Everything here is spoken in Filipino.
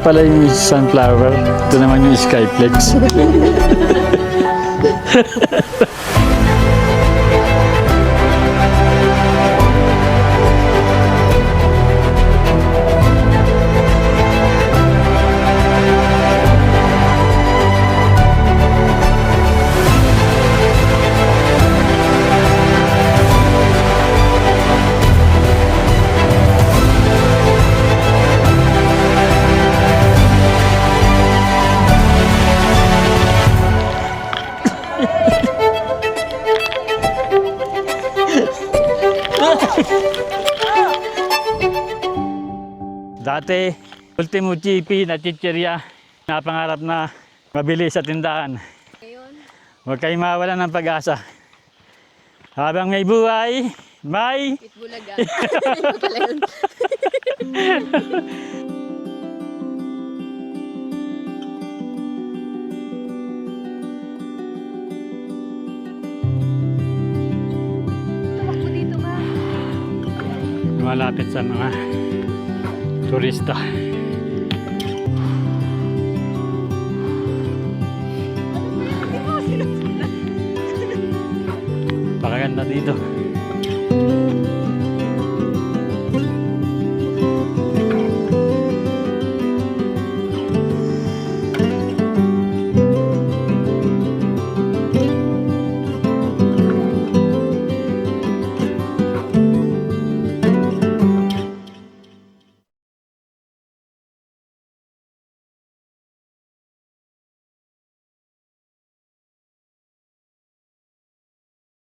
pala yung sunflower. Ito naman yung skyflex. Dati, ultimo GP na chichirya, napangarap na mabili sa tindahan. Ngayon, Huwag kayong mawalan ng pag-asa. Habang may buhay, may... Itbulaga. Ano pala yun? Tumakbo dito ba? Lumalapit sa mga turista. Pakaganda dito.